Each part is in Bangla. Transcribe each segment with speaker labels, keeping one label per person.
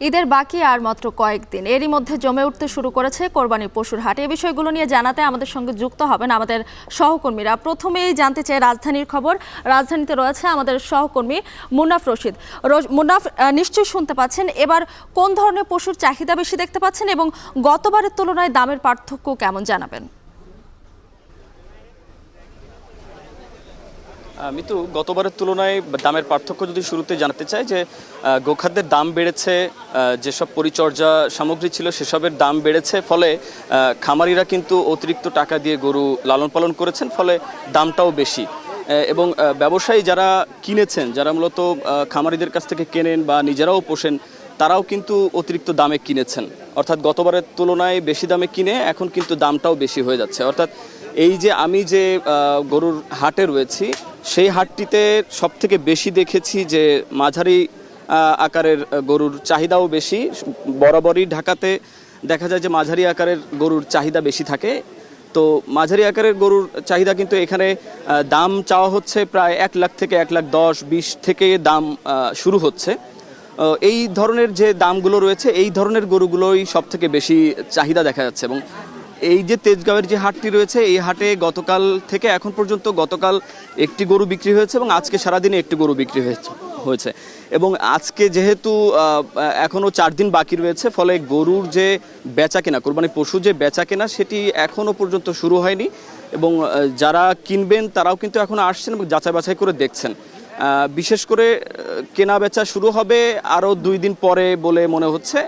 Speaker 1: ঈদের বাকি আর মাত্র কয়েকদিন, এরই মধ্যে জমে উঠতে শুরু করেছে কোরবানির পশুর হাট। এই বিষয়গুলো নিয়ে জানাতে আমাদের সঙ্গে যুক্ত হবেন আমাদের সহকর্মীরা। প্রথমেই জানতে চাই রাজধানীর খবর। রাজধানীতে রয়েছে আমাদের সহকর্মী মুন্নাফ রশিদ। মুন্নাফ, নিশ্চয়ই শুনতে পাচ্ছেন, এবার কোন ধরনের পশুর চাহিদা বেশি দেখতে পাচ্ছেন এবং গতবারের তুলনায় দামের পার্থক্য কেমন জানাবেন?
Speaker 2: আমি তো গতবারের তুলনায় দামের পার্থক্য যদি শুরুতে জানাতে চাই যে গোখাদ্যের দাম বেড়েছে, যেসব পরিচর্যা সামগ্রী ছিল সেসবের দাম বেড়েছে, ফলে খামারিরা কিন্তু অতিরিক্ত টাকা দিয়ে গরু লালন পালন করেছেন, ফলে দামটাও বেশি। এবং ব্যবসায়ী যারা কিনেছেন, যারা মূলত খামারিদের কাছ থেকে কেনেন বা নিজেরাও পোষেন, তারাও কিন্তু অতিরিক্ত দামে কিনেছেন। অর্থাৎ গতবারের তুলনায় বেশি দামে কিনে এখন কিন্তু দামটাও বেশি হয়ে যাচ্ছে। অর্থাৎ এই যে আমি যে গরুর হাটে রয়েছি, সেই হাটটিতে সবথেকে বেশি দেখেছি যে মাঝারি আকারের গরুর চাহিদাও বেশি। বরাবরই ঢাকাতে দেখা যায় যে মাঝারি আকারের গরুর চাহিদা বেশি থাকে। তো মাঝারি আকারের গরুর চাহিদা কিন্তু এখানে দাম চাওয়া হচ্ছে প্রায় 1 লাখ থেকে 1,10,20 থেকে দাম শুরু হচ্ছে। এই ধরনের যে দামগুলো রয়েছে, এই ধরনের গরুগুলোই সব থেকে বেশি চাহিদা দেখা যাচ্ছে। এবং এই যে তেজগাঁওয়ের যে হাটটি রয়েছে, এই হাটে গতকাল থেকে এখন পর্যন্ত গতকাল একটি গরু বিক্রি হয়েছে এবং আজকে সারাদিনে একটি গরু বিক্রি হয়েছে। এবং আজকে যেহেতু এখনও 4 দিন বাকি রয়েছে, ফলে গরুর যে বেচা কেনা, কোরবানির পশু যে বেচা কেনা, সেটি এখনও পর্যন্ত শুরু হয়নি। এবং যারা কিনবেন তারাও কিন্তু এখনও আসছেন এবং যাচাই বাছাই করে দেখছেন। বিশেষ করে কেনা বেচা শুরু হবে আরও 2 দিন পরে বলে মনে হচ্ছে।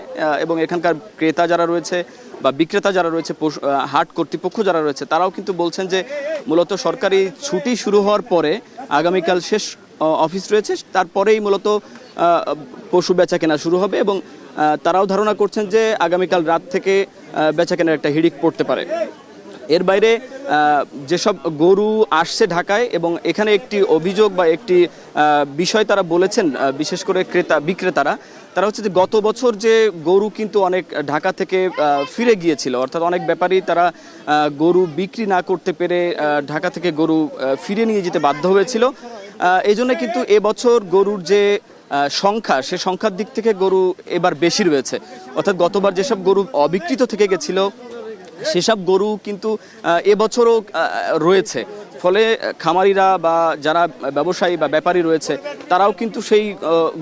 Speaker 2: এবং এখানকার ক্রেতা যারা রয়েছে বা বিক্রেতা যারা রয়েছে, হাট কর্তৃপক্ষ যারা রয়েছে, তারাও কিন্তু বলছেন যে মূলত সরকারি ছুটি শুরু হওয়ার পরে, আগামীকাল শেষ অফিস রয়েছে, তারপরেই মূলত পশু বেচা কেনা শুরু হবে। এবং তারাও ধারণা করছেন যে আগামীকাল রাত থেকে বেচা কেনার একটা হিড়িক পড়তে পারে। এর বাইরে যেসব গরু আসছে ঢাকায়, এবং এখানে একটি অভিযোগ বা একটি বিষয় তারা বলেছেন, বিশেষ করে বিক্রেতারা, তারা হচ্ছে যে গত বছর যে গরু কিন্তু অনেক ঢাকা থেকে ফিরে গিয়েছিল। অর্থাৎ অনেক ব্যাপারী তারা গরু বিক্রি না করতে পেরে ঢাকা থেকে গরু ফিরে নিয়ে যেতে বাধ্য হয়েছিল। এই জন্য কিন্তু এবছর গরুর যে সংখ্যা, সে সংখ্যার দিক থেকে গরু এবার বেশি রয়েছে। অর্থাৎ গতবার যেসব গরু অবিকৃত থেকে গেছিল, সেসব গরু কিন্তু এবছরও রয়েছে। ফলে খামারিরা বা যারা ব্যবসায়ী বা ব্যাপারী রয়েছে, তারাও কিন্তু সেই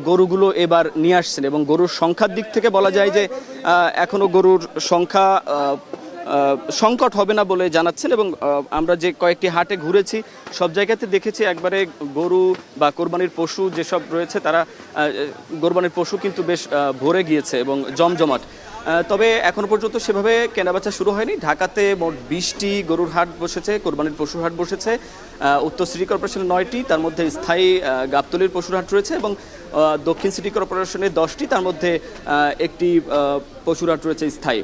Speaker 2: গরুগুলো এবার নিয়ে আসছেন। এবং গরুর সংখ্যার দিক থেকে বলা যায় যে এখনও গরুর সংখ্যা সংকট হবে না বলে জানাচ্ছেন। এবং আমরা যে কয়েকটি হাটে ঘুরেছি, সব জায়গাতে দেখেছি একবারে গরু বা কোরবানির পশু যেসব রয়েছে, তারা কোরবানির পশু কিন্তু বেশ ভরে গিয়েছে এবং জমজমাট। তবে এখনো পর্যন্ত সেভাবে কেনাবেচা শুরু হয়নি। ঢাকাতে মোট 20টি গরুর হাট বসেছে, কোরবানির পশুর হাট বসেছে। উত্তর সিটি কর্পোরেশনের 9টি, তার মধ্যে স্থায়ী গাবতলীর পশুর হাট রয়েছে। এবং দক্ষিণ সিটি কর্পোরেশনের 10টি, তার মধ্যে একটি পশুর হাট রয়েছে স্থায়ী।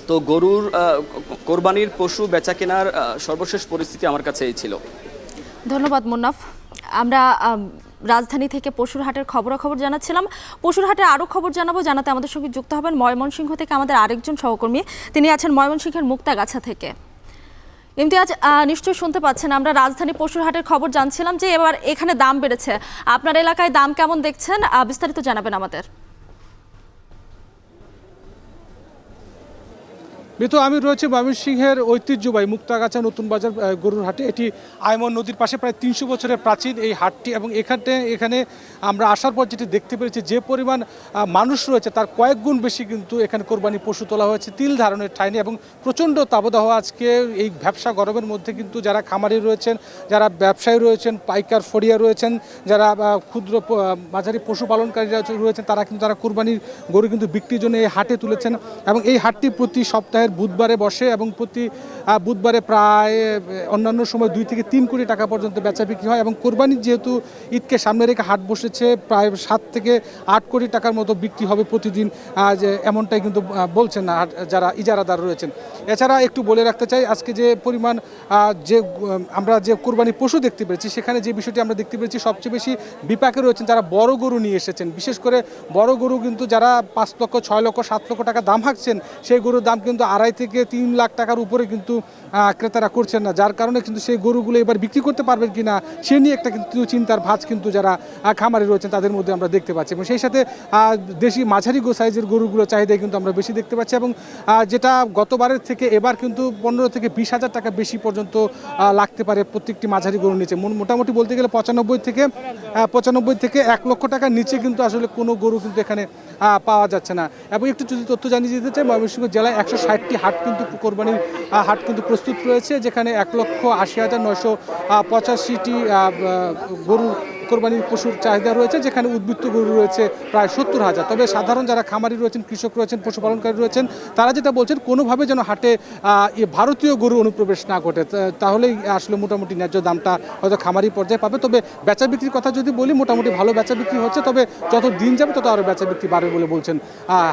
Speaker 2: তো গরুর কোরবানির পশু বেচা কেনার সর্বশেষ পরিস্থিতি আমার কাছে এই ছিল।
Speaker 1: ধন্যবাদ মুন্নাফ। আমরা রাজধানী থেকে পশুর হাটের খবরাখবর জানাচ্ছিলাম। পশুর হাটের আরও খবর জানাতে আমাদের সঙ্গে যুক্ত হবেন ময়মনসিংহ থেকে আমাদের আরেকজন সহকর্মী। তিনি আছেন ময়মনসিংহের মুক্তাগাছা থেকে। ইমতিয়াজ, নিশ্চয়ই শুনতে পাচ্ছেন, আমরা রাজধানী পশুর হাটের খবর জানছিলাম যে এবার এখানে দাম বেড়েছে। আপনার এলাকায় দাম কেমন দেখছেন, বিস্তারিত জানাবেন আমাদের।
Speaker 3: মিতু, আমি রয়েছে ময়মনসিংহের ঐতিহ্যবাহী মুক্তাগাছা নতুন বাজার গরুর হাটে। এটি আইমন নদীর পাশে প্রায় 300 বছরের প্রাচীন এই হাটটি। এবং এখানে আমরা আসার পর যেটি দেখতে পেরেছি, যে পরিমাণ মানুষ রয়েছে তার কয়েক গুণ বেশি কিন্তু এখানে কোরবানি পশু তোলা হয়েছে তিল ধারণের ঠাঁই নেই। এবং প্রচণ্ড তাবদাহ আজকে এই ব্যবসা গরমের মধ্যে কিন্তু যারা খামারি রয়েছেন, যারা ব্যবসায়ী রয়েছেন, পাইকার ফড়িয়া রয়েছেন, যারা ক্ষুদ্র মাঝারি পশুপালনকারীরা রয়েছেন, তারা কোরবানির গরু কিন্তু বিক্রির জন্য এই হাটে তুলেছেন। এবং এই হাটটি প্রতি সপ্তাহে বুধবারে বসে এবং প্রতি বুধবারে প্রায় অন্যান্য সময় 2 থেকে 3 কোটি টাকা পর্যন্ত বেচা বিক্রি হয়। এবং কোরবানির যেহেতু ঈদকে সামনে রেখে হাট বসেছে, প্রায় 7 থেকে 8 কোটি টাকার মতো বিক্রি হবে প্রতিদিন, এমনটাই কিন্তু বলছেন না যারা ইজারাদার রয়েছেন। এছাড়া একটু বলে রাখতে চাই, আজকে যে পরিমাণ আমরা যে কোরবানি পশু দেখতে পেরেছি, সেখানে যে বিষয়টি আমরা দেখতে পেরেছি, সবচেয়ে বেশি বিপাকে রয়েছেন যারা বড় গরু নিয়ে এসেছেন। বিশেষ করে বড় গরু কিন্তু যারা 5 লক্ষ, 6 লক্ষ, 7 লক্ষ টাকা দাম হাঁকছেন, সেই গরুর দাম কিন্তু 2.5 থেকে 3 লাখ টাকার উপরে কিন্তু ক্রেতারা করছেন না, যার কারণে কিন্তু সেই গরুগুলো এবার বিক্রি করতে পারবেন কিনা সে নিয়ে একটা কিন্তু চিন্তার ভাঁজ কিন্তু যারা খামারে রয়েছেন তাদের মধ্যে আমরা দেখতে পাচ্ছি। এবং সেই সাথে দেশি মাঝারি সাইজের গরুগুলো চাহিদা কিন্তু আমরা বেশি দেখতে পাচ্ছি, এবং যেটা গতবারের থেকে এবার কিন্তু 15 থেকে 20 হাজার টাকা বেশি পর্যন্ত লাগতে পারে প্রত্যেকটি মাঝারি গরুর নিচে। মোটামুটি বলতে গেলে 95 থেকে 1 লক্ষ টাকার নিচে কিন্তু আসলে কোনো গরু কিন্তু এখানে পাওয়া যাচ্ছে না। এবং একটু যদি তথ্য জানিয়ে দিতে চাই, ময়মনসিংহ জেলায় 160টি হাট কিন্তু কোরবানির হাট কিন্তু প্রস্তুত রয়েছে, যেখানে 1,80,985টি গরুর কোরবানির পশুর চাহিদা রয়েছে, যেখানে উদ্বৃত্ত গরু রয়েছে প্রায় 70,000। তবে সাধারণ যারা খামারি রয়েছেন, কৃষক রয়েছেন, পশুপালনকারী রয়েছেন, তারা যেটা বলছেন কোনোভাবে যেন হাটে ভারতীয় গরু অনুপ্রবেশ না ঘটে, তাহলেই আসলে মোটামুটি ন্যায্য দামটা হয়তো খামারি পর্যায়ে পাবে। তবে বেচা বিক্রির কথা যদি বলি, মোটামুটি ভালো বেচা বিক্রি হচ্ছে, তবে যত দিন যাবে তত আরও বেচা বিক্রি বাড়বে বলে বলছেন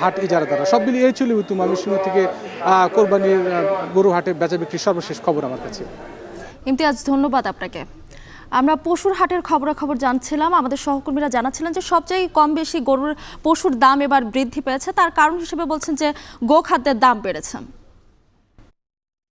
Speaker 3: হাট ইজারাদাররা। সব মিলিয়ে এই ছিল ময়মনসিংহ থেকে কোরবানির গরু হাটে বেচা বিক্রির সর্বশেষ খবর আমার কাছে।
Speaker 1: ইমতিয়াজ, ধন্যবাদ আপনাকে। আমরা পশুর হাটের খবরাখবর জানছিলাম, আমাদের সহকর্মীরা জানাচ্ছিলেন যে সবচেয়ে কম বেশি পশুর দাম এবার বৃদ্ধি পেয়েছে, তার কারণ হিসেবে বলছেন যে গোখাদ্যের দাম বেড়েছে।